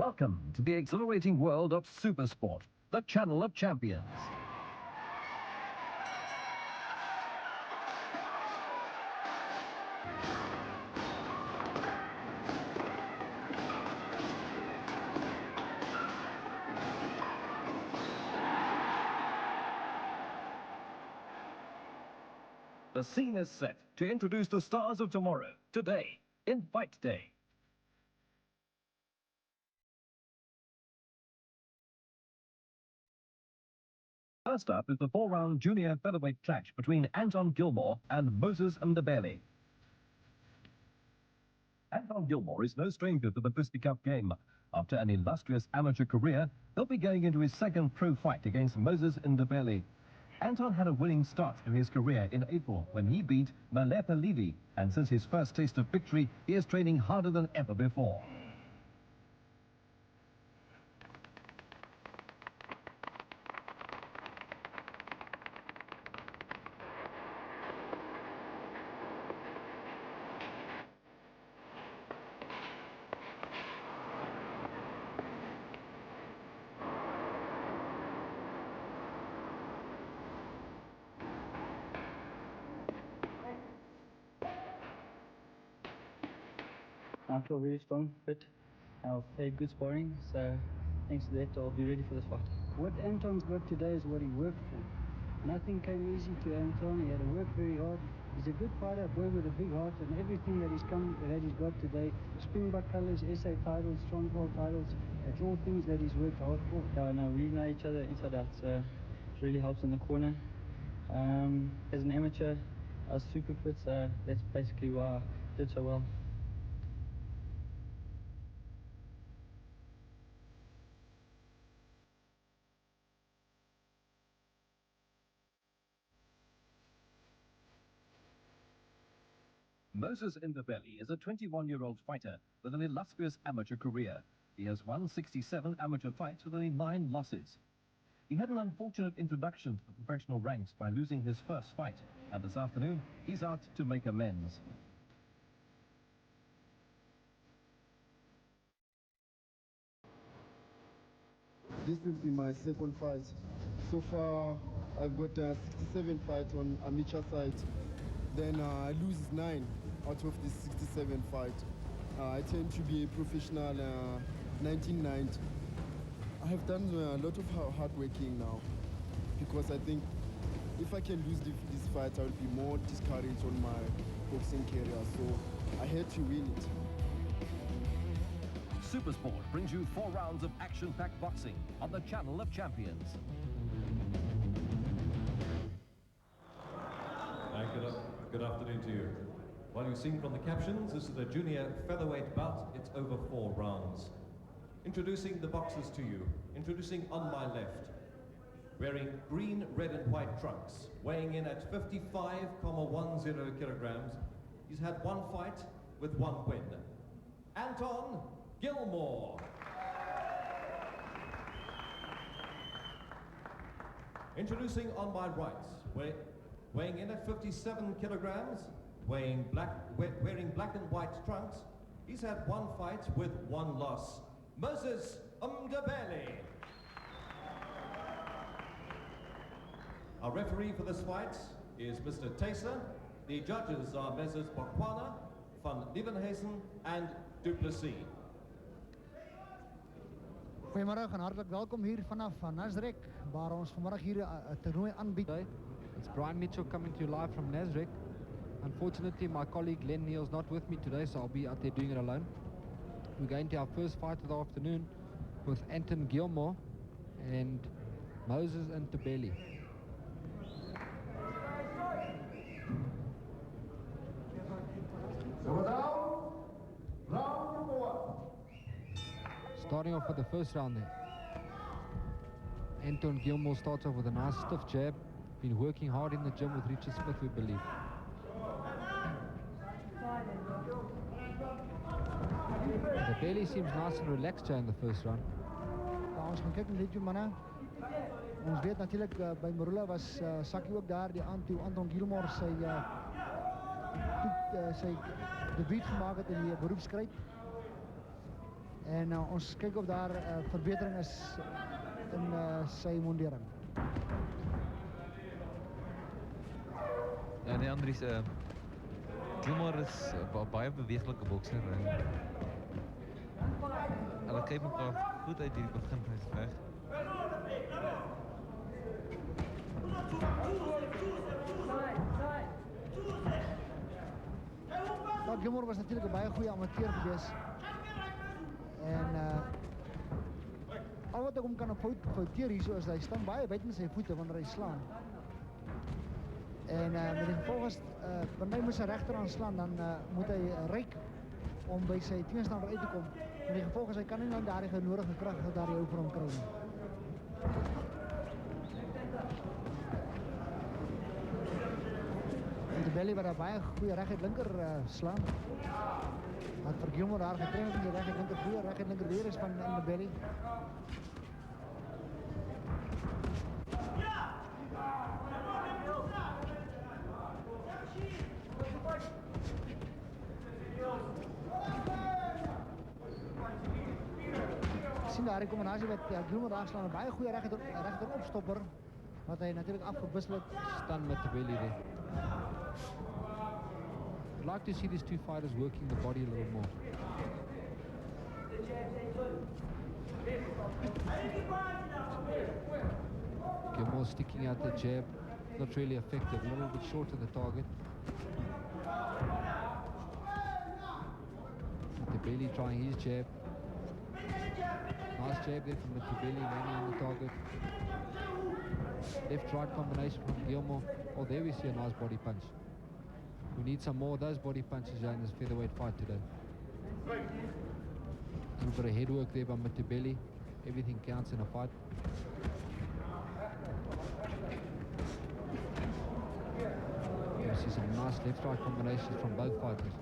Welcome to the exhilarating world of Supersport, the channel of champions. The scene is set to introduce the stars of tomorrow, today, in Fight Day. First up is the 4-round junior featherweight clash between Anton Gilmore and Moses Ndebele. Anton Gilmore is no stranger to the fisticuff game. After an illustrious amateur career, he'll be going into his second pro fight against Moses Ndebele. Anton had a winning start in his career in April when he beat Ndebele, and since his first taste of victory, he is training harder than ever before. I feel very strong, fit. I've played good sparring, so thanks to that I'll be ready for this fight. What Anton's got today is what he worked for. Nothing came easy to Anton. He had to work very hard. He's a good fighter, a boy with a big heart, and everything that he's got today, Springbok colours, SA titles, Stronghold titles, it's all things that he's worked hard for. Yeah, no, we know each other inside out, so it really helps in the corner. As an amateur, I was super fit, so that's basically why I did so well. Moses Ndebele is a 21-year-old fighter with an illustrious amateur career. He has won 67 amateur fights with only 9 losses. He had an unfortunate introduction to the professional ranks by losing his first fight, and this afternoon he's out to make amends. This will be my second fight. So far, I've got 67 fights on amateur side. Then I lose 9 out of the 67 fight. I tend to be a professional 1990. I have done a lot of hard working now, because I think if I can lose this fight, I will be more discouraged on my boxing career. So I had to win it. Supersport brings you 4 rounds of action-packed boxing on the channel of champions. Good afternoon to you. Well, you've seen from the captions, this is a junior featherweight bout. It's over 4 rounds. Introducing the boxers to you. Introducing on my left, wearing green, red and white trunks, weighing in at 55.10 kilograms. He's had 1 fight with 1 win. Anton Gilmore. Introducing on my right, weighing in at 57 kilograms, wearing wearing black and white trunks. He's had 1 fight with 1 loss. Moses Ndebele. Our referee for this fight is Mr. Taser. The judges are Messrs. Bakwana, Van Nieuwenhuizen and Duplessis. Goedemiddag en hartelijk welkom hier vanaf Nasrec, waar ons vanmiddag hier 'n toernooi aanbied. It's Brian Mitchell coming to you live from Nasrec. Unfortunately, my colleague Len Neal's not with me today, so I'll be out there doing it alone. We're going to our first fight of the afternoon with Anton Gilmore and Moses Ndebele. Starting off with the first round there. Anton Gilmore starts off with a nice stiff jab. Been working hard in the gym with Richard Smith, we believe. Ndebele seems nice and relaxed here in the first round. Ja, ons gaan kyk net hoe manne. Ons weet natuurlik by Marula was Sakkie ook daar, die Anton Gilmore sy debuut gemaak het in die beroepskryd. En ons kyk of daar verbetering is in sy mondering. Ja, nee, Andries, Gilmore is baie beweeglike bokser en hulle kyk mekaar goed uit hierdie begin van die geveg. Nou, Gilmore was natuurlijk een baie goeie amateur geweest. En al wat ek hom kan fouteer hier so is, hy staan baie buiten sy voete wanneer hy slaan. En met die gevolg is, wanneer hy moet sy regterhand slaan, dan moet hy ryk om by sy teenstander uit te kom. Met die gevolg is, hy kan nie nou daar die nodige krag daar die ou vir hom kry nie. Ndebele wat daar baie goeie reg uit linker slaan. Wat vir Gilmore daar getrain het in die reg uit linker goeie reg uit linker weer is van Ndebele. Sien daar die combinatie wat Gilmore daar slaan, een baie goeie rechter opstopper, wat hij natuurlijk afgewisseld Stand met Ndebele there. I'd like to see these two fighters working the body a little more. Gilmore sticking out the jab, not really effective, a little bit short of the target. Ndebele trying his jab. Nice jab there from Ndebele, landing on the target. Left-right combination from Gilmore. Oh, there we see a nice body punch. We need some more of those body punches in this featherweight fight today. A little bit of head work there by Ndebele. Everything counts in a fight. You see some nice left-right combinations from both fighters.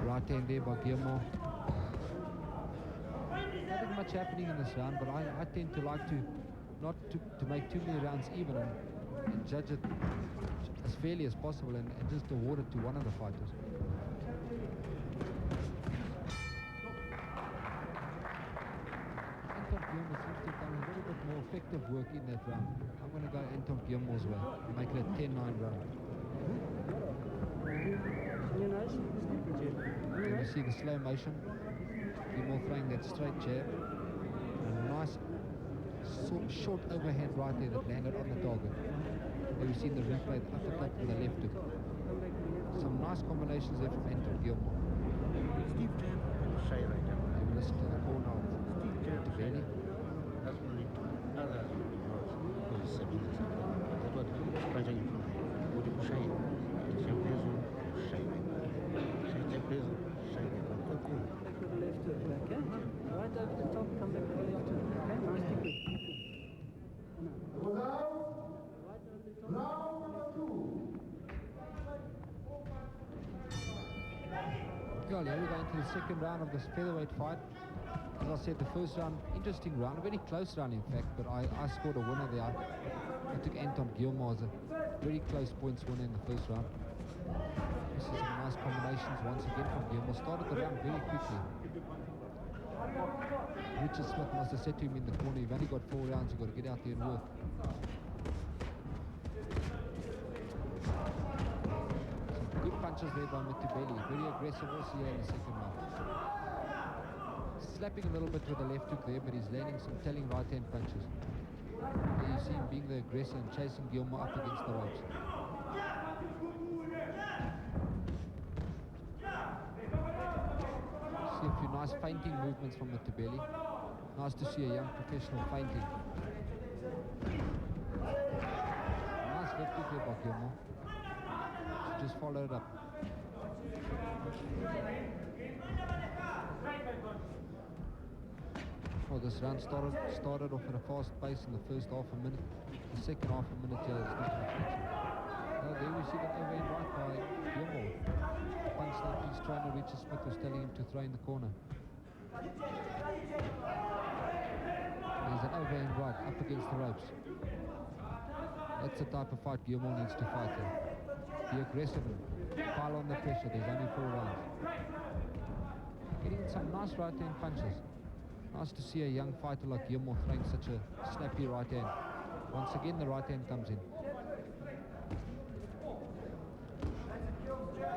Right hand there by Gilmore. Nothing much happening in this round, but I tend to like to not to make too many rounds even and judge it as fairly as possible and just award it to one of the fighters. Anton Gilmore seems to have done a little bit more effective work in that round. I'm going to go Anton Gilmore's way and make it a 10-9 round. You see the slow motion, Gilmore throwing that straight jab, and a nice short overhand right there that landed on the target. There we see the replay, the uppercut and the left hook. Some nice combinations there from Anton Gilmore. Steve jab and shy right now. And listen to the corner of Steve jab Ndebele. That's only other because 7 years ago. That's what Raja improved. What you shy? Jab peso, shy right now. Jab peso, shy right now. Cool. Back with the left hook, okay? Right over the top, come back with the left hook. Okay, nice technique. Well, here we go into the second round of this featherweight fight. As I said, the first round, interesting round, a very close round in fact, but I scored a winner there. I took Anton Gilmore as a very close points winner in the first round. This is some nice combinations once again from Gilmore. Started the round very quickly. Richard Smith must have said to him in the corner, you've only got 4 rounds, you've got to get out there and work. Some good punches there by Ndebele, very aggressive also here in the second round. Slapping a little bit with the left hook there, but he's landing some telling right hand punches. There you see him being the aggressor and chasing Gilmore up against the ropes. See a few nice feinting movements from Ndebele. Nice to see a young professional feinting. Nice left hook there by Gilmore. Just follow it up. Well, this round started off at a fast pace in the first half a minute. The second half a minute here is not much action. Well, there we see the overhand right by Gilmore. Punch that his trainer Richard Smith was telling him to throw in the corner. There's an overhand right up against the ropes. That's the type of fight Gilmore needs to fight here. Be aggressive and pile on the pressure. There's only 4 rounds. Getting in some nice right hand punches. Nice to see a young fighter like Gilmore throwing such a snappy right hand. Once again, the right hand comes in.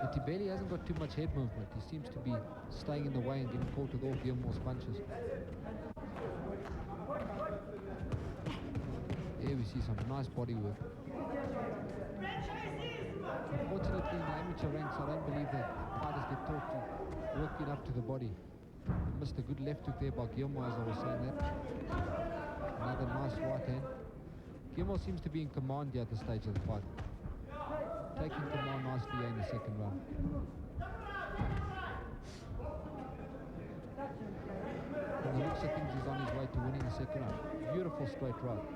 Ndebele hasn't got too much head movement. He seems to be staying in the way and getting caught with all Gilmore's punches. There we see some nice body work. Unfortunately, in the amateur ranks, I don't believe that fighters get taught to work enough to the body. Missed a good left hook there by Gilmore, as I was saying that. Another nice right hand. Gilmore seems to be in command here at this stage of the fight. Taking command nicely here in the second round. From the looks of things, he's on his way to winning the second round. Beautiful straight right.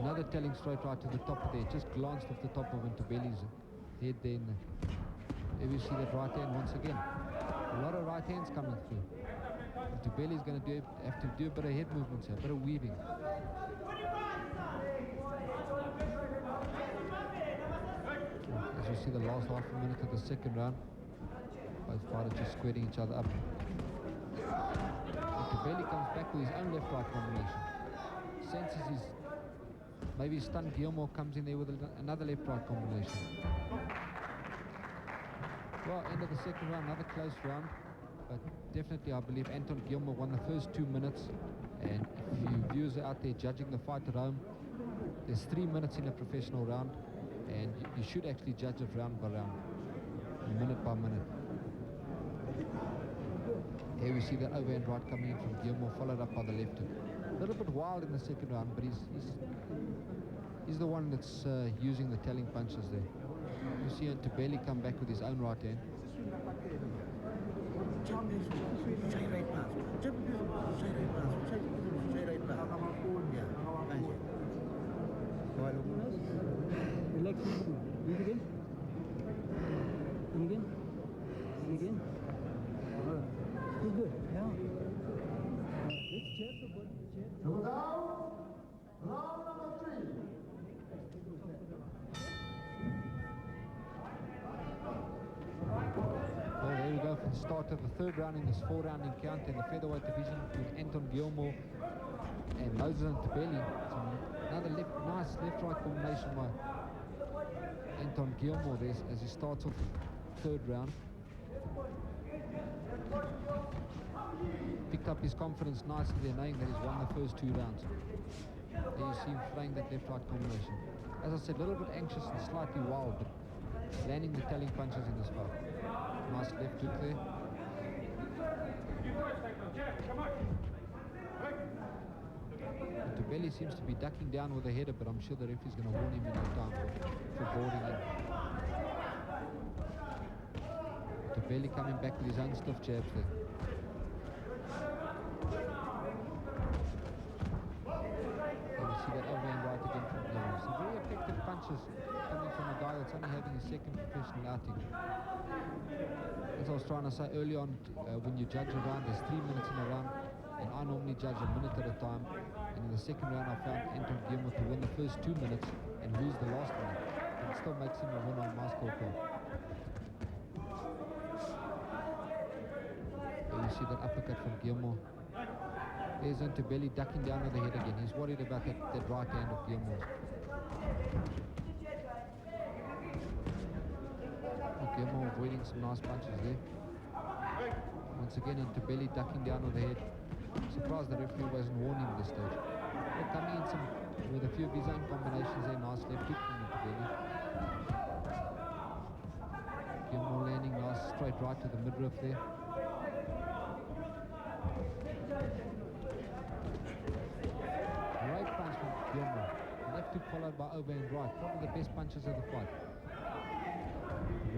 Another telling straight right to the top of there. Just glanced off the top of Ndebele's head there. There we see that right hand once again. A lot of right hands coming through. Ndebele's going to have to do a bit of head movements here, a bit of weaving. As you see the last half a minute of the second round, both fighters just squaring each other up. Ndebele comes back with his own left-right combination. Senses his maybe stunned Gilmore, comes in there with another left-right combination. Well, end of the second round, another close round, but definitely I believe Anton Gilmore won the first 2 minutes, and if you viewers are out there judging the fight at home, there's 3 minutes in a professional round, and you should actually judge it round by round, minute by minute. Here we see that overhand right coming in from Gilmore, followed up by the left hook. A little bit wild in the second round, but he's the one that's using the telling punches there. You see Ndebele come back with his own right hand. Relax. Do it again. And again. And again. Good, good. Yeah. Let's check the body. Round number 3. Well, there we go for the start of the third round in this 4-round encounter in the featherweight division between Anton Gilmore and Moses Ndebele. Another nice left-right combination by Anton Gilmore there as he starts off the third round. Picked up his confidence nicely there, knowing that he's won the first 2 rounds. There you see him throwing that left-right combination. As I said, a little bit anxious and slightly wild, but landing the telling punches in this fight. Nice left hook there. Ndebele seems to be ducking down with a header, but I'm sure the referee's going to warn him in no time for boarding in. Ndebele coming back with his own stiff jabs there. And you see that overhand right again from Gilmore. Some very effective punches coming from a guy that's only having his second professional outing. As I was trying to say early on, when you judge a round, there's 3 minutes in a round, and I normally judge a minute at a time. And in the second round, I found Anton Gilmore to win the first 2 minutes and lose the last minute. And it still makes him a winner on my scorecard. There you see that uppercut from Gilmore. There's Ndebele ducking down with the head again. He's worried about that right hand of Gilmore's. Gilmore avoiding some nice punches there. Once again, Ndebele ducking down with the head. Surprised the referee wasn't warning him at this stage. But coming in with a few of his own combinations there. Nice left hook from Ndebele. Gilmore landing nice straight right to the midriff there. Great punch from Gilmore. Left hook followed by overhand right. Probably the best punches of the fight.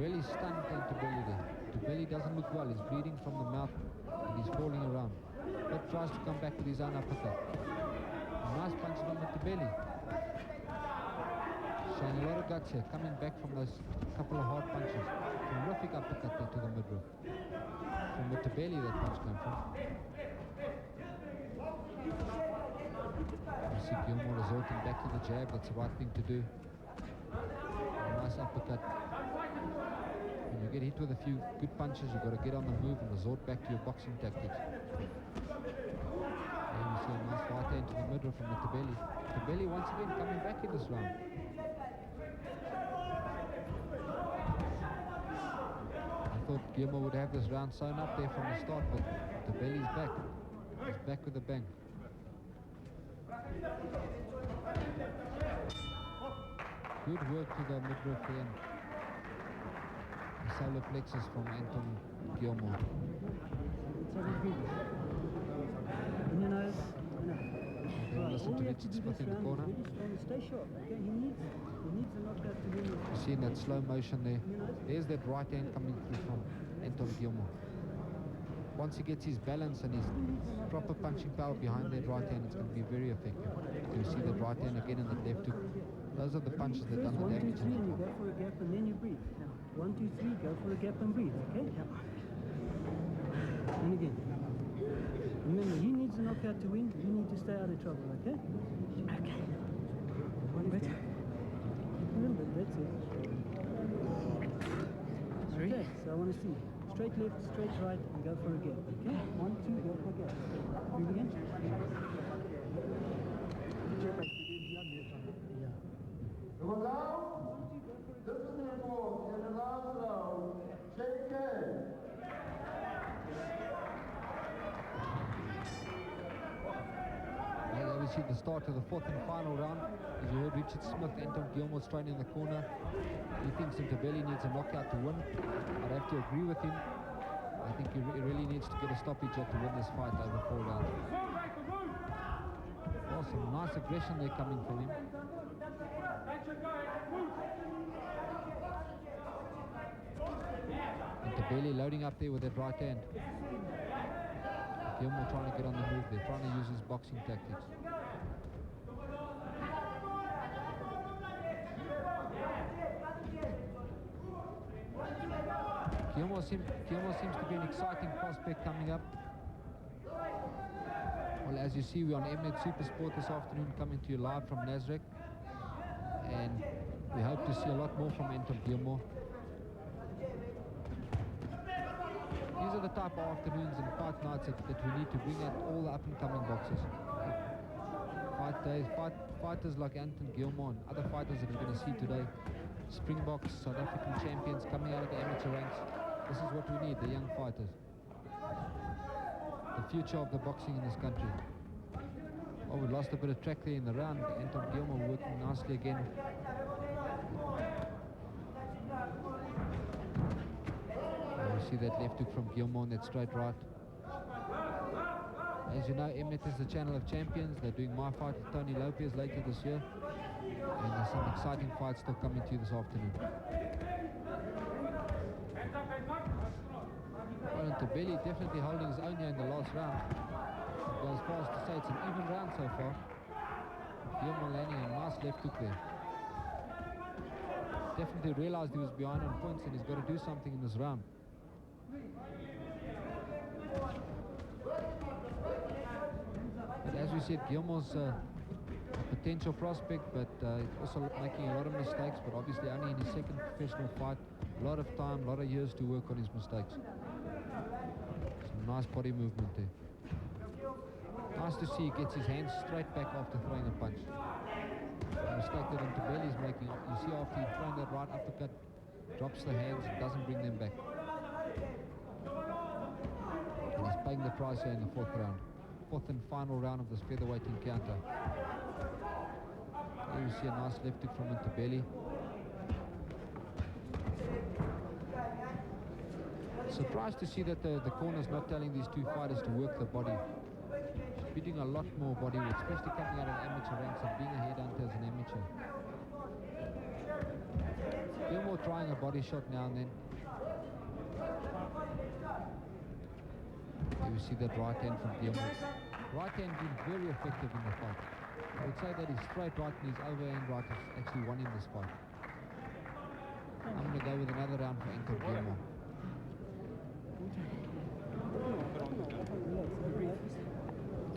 Really stunned Ndebele there. Ndebele doesn't look well. He's bleeding from the mouth and he's falling around. But tries to come back with his own uppercut. Nice punch from Ndebele. Showing a lot of guts here. Coming back from those couple of hard punches. Terrific uppercut there to the midriff. From Ndebele that punch came from. You see Gilmore resorting back to the jab. That's the right thing to do. Nice uppercut. When you get hit with a few good punches, you've got to get on the move and resort back to your boxing tactics. There we see a nice right hand to the middle from Ndebele. Ndebele once again coming back in this round. I thought Gilmore would have this round sewn up there from the start, but Ndebele's back. He's back with a bang. Good work to the midriff there. The solar plexus from Anton Gilmore. Listen to Richard Smith in the corner. Stay sharp, okay? He needs a knockout to win. You see in that slow motion there. There's that right hand coming through from Anton Gilmore. Once he gets his balance and his proper punching power behind that right hand, it's going to be very effective. You see that right hand again in the left hook. Those are the punches that done the damage. 1, 2, 3, and you go for a gap and then you breathe. 1, 2, 3, go for a gap and breathe, okay? And again. Remember, he needs a knockout to win. You need to stay out of trouble, okay? Okay. One better. A little bit, that's it. Okay, so I want to see. Straight left, straight right, and go for a gap, okay? 1, 2, go for a gap. Breathe again. Yeah. There we see the start of the fourth and final round. As you heard Richard Smith, Anton Gilmore training in the corner. He thinks Ndebele needs a knockout to win. I'd have to agree with him. I think he really needs to get a stoppage to win this fight over 4 rounds. Oh, some nice aggression there coming from him. Ndebele loading up there with that right hand. Gilmore trying to get on the move there, trying to use his boxing tactics. Gilmore seems to be an exciting prospect coming up. Well, as you see, we're on Mnet Supersport this afternoon, coming to you live from Nasrec. And we hope to see a lot more from Anton Gilmore. These are the type of afternoons and fight nights that we need to bring out all the up-and-coming boxers. Fight days, fighters like Anton Gilmore and other fighters that we're going to see today. Springboks, South African champions coming out of the amateur ranks. This is what we need, the young fighters. The future of the boxing in this country. Oh, we lost a bit of track there in the round. Anton Gilmore working nicely again. See that left hook from Gilmore and that straight right. As you know, Mnet is the channel of champions. They're doing my fight with Tony Lopez later this year. And there's some exciting fights still coming to you this afternoon. Well, Ndebele definitely holding his own here in the last round. It goes far as to say it's an even round so far. Gilmore landing a nice left hook there. Definitely realized he was behind on points and he's got to do something in this round. But as we said, Gilmore's a potential prospect, but he's also making a lot of mistakes, but obviously only in his second professional fight. A lot of time, a lot of years to work on his mistakes. Some nice body movement there. Nice to see he gets his hands straight back after throwing a punch. The mistake that Ndebele is making, you see after he's thrown that right uppercut, drops the hands and doesn't bring them back. And he's paying the price here in the fourth round. Fourth and final round of this featherweight encounter. There you see a nice left hook from Ndebele. Surprised to see that the corner's not telling these two fighters to work the body. Should be doing a lot more body work, especially coming out of amateur ranks and being a headhunter as an amateur. Gilmore trying a body shot now and then. Here we see that right hand from Gilmore. Right hand being very effective in the fight. I would say that his straight right and his overhand right has actually won in this fight. I'm going to go with another round for Anton Gilmore.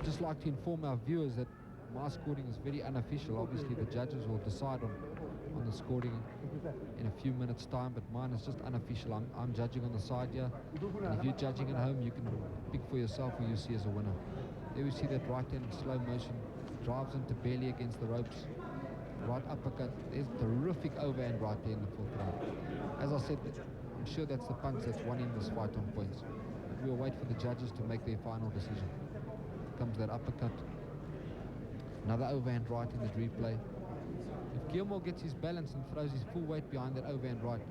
Just like to inform our viewers that my scoring is very unofficial. Obviously the judges will decide on the scoring in a few minutes' time, but mine is just unofficial. I'm judging on the side here, and if you're judging at home, you can pick for yourself who you see as a winner. There we see that right hand in slow motion, drives into belly against the ropes, right uppercut. There's terrific overhand right there in the fourth round. As I said, I'm sure that's the punch that's won in this fight on points. But we'll wait for the judges to make their final decision. Comes that uppercut. Another overhand right in the replay. If Gilmore gets his balance and throws his full weight behind that overhand right,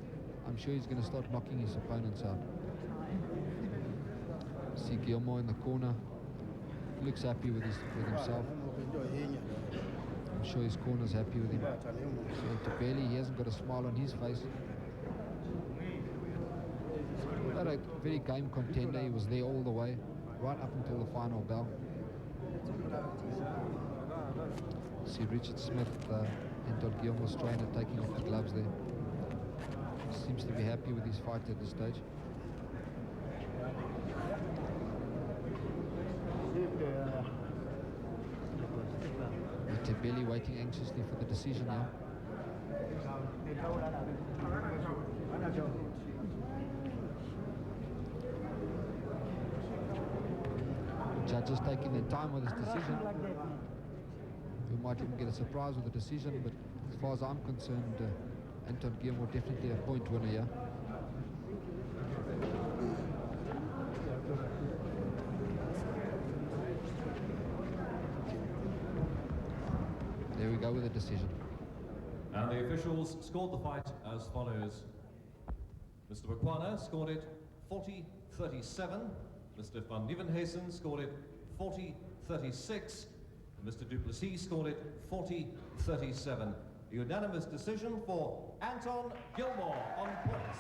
I'm sure he's going to start knocking his opponents out. See Gilmore in the corner. He looks happy with himself. I'm sure his corner's happy with him. So Ndebele, he hasn't got a smile on his face. But a very game contender. He was there all the way, right up until the final bell. See Richard Smith, Anton Gilmore's trainer, taking off the gloves there. Seems to be happy with his fight at this stage. Ndebele waiting anxiously for the decision now. Judges taking their time with this decision. We might even get a surprise with the decision, but as far as I'm concerned, Anton Gilmore definitely a point winner here. There we go with the decision. And the officials scored the fight as follows. Mr. Bakwana scored it 40-37. Mr. Van Nieuwenhuizen scored it 40-36. Mr. Duplessis scored it 40-37. A unanimous decision for Anton Gilmore on points.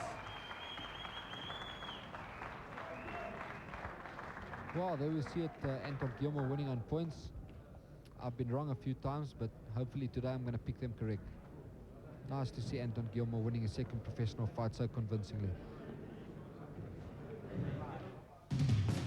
Well, there we see it, Anton Gilmore winning on points. I've been wrong a few times, but hopefully today I'm going to pick them correct. Nice to see Anton Gilmore winning his second professional fight so convincingly.